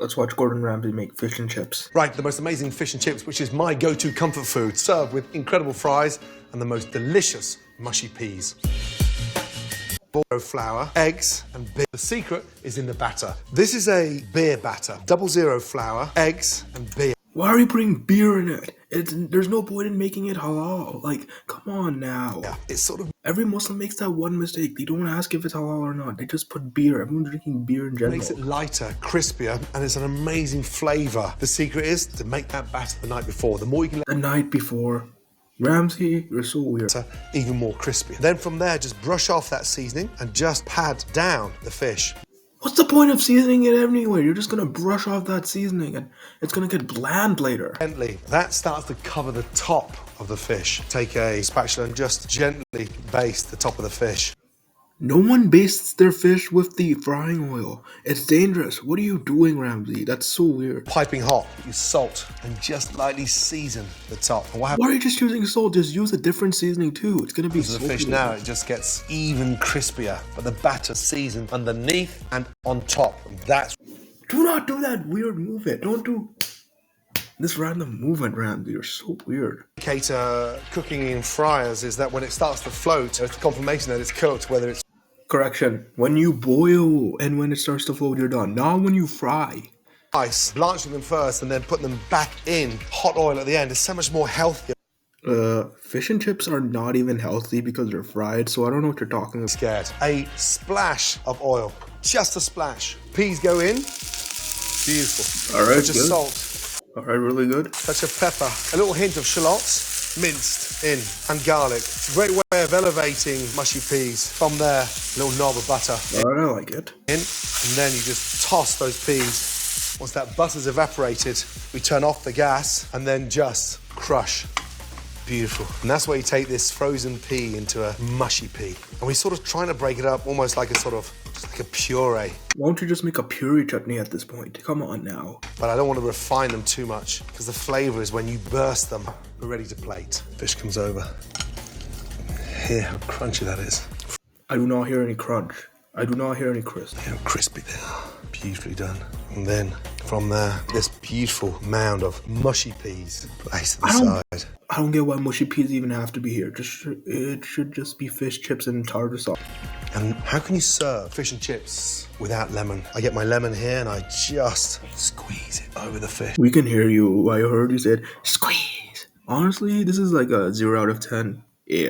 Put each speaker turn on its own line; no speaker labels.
Let's watch Gordon Ramsay make fish and chips.
Right, the most amazing fish and chips, which is my go-to comfort food, served with incredible fries and the most delicious mushy peas. Flour, eggs, and beer. The secret is in the batter. This is a beer batter. 00 flour, eggs, and beer.
Why are you putting beer in it? There's no point in making it halal. Like, come on now.
Yeah, it's sort of...
Every Muslim makes that one mistake. They don't ask if it's halal or not. They just put beer. Everyone's drinking beer in general.
Makes it lighter, crispier, and it's an amazing flavour. The secret is to make that batter the night before. The more you can...
The night before. Ramsay, you're so weird.
Even more crispy. Then from there, just brush off that seasoning and just pad down the fish.
What's the point of seasoning it anyway? You're just gonna brush off that seasoning and it's gonna get bland later.
Gently, that starts to cover the top of the fish. Take a spatula and just gently baste the top of the fish.
No one bastes their fish with the frying oil. It's dangerous. What are you doing, Ramsay? That's so weird.
Piping hot, you salt and just lightly season the top. And
why are you just using salt? Just use a different seasoning too. It's gonna be
the fish now, it just gets even crispier, but the batter seasoned underneath and on top. That's...
Do not do that weird movement. Don't do this random movement, Ramsay. You're so weird.
Indicator cooking in fryers is that when it starts to float, it's confirmation that it's cooked, whether it's...
Correction, when you boil and when it starts to float, you're done. Not when you fry.
Ice, blanching them first and then putting them back in hot oil at the end is so much more healthier.
Fish and chips are not even healthy because they're fried, so I don't know what you're talking about.
Scared. A splash of oil, just a splash. Peas go in, beautiful.
All right,
touch of salt.
All right, really good.
Touch of pepper, a little hint of shallots, minced in, and garlic. It's a great way of elevating mushy peas. From there, a little knob of butter.
All right, I like it.
In, and then you just toss those peas. Once that butter's evaporated, we turn off the gas and then just crush. Beautiful. And that's where you take this frozen pea into a mushy pea. And we're sort of trying to break it up almost like a sort of, just like a puree.
Why don't you just make a puree chutney at this point? Come on now.
But I don't want to refine them too much because the flavor is when you burst them. We're ready to plate. Fish comes over. Hear how crunchy that is.
I do not hear any crunch. I do not hear any crisp.
How crispy they are. Beautifully done. And then from there, this beautiful mound of mushy peas placed to the side.
I don't get why mushy peas even have to be here. It should just be fish, chips, and tartar sauce.
And how can you serve fish and chips without lemon? I get my lemon here and I just squeeze it over the fish.
We can hear you. I heard you said, squeeze. Honestly, this is like a 0 out of 10.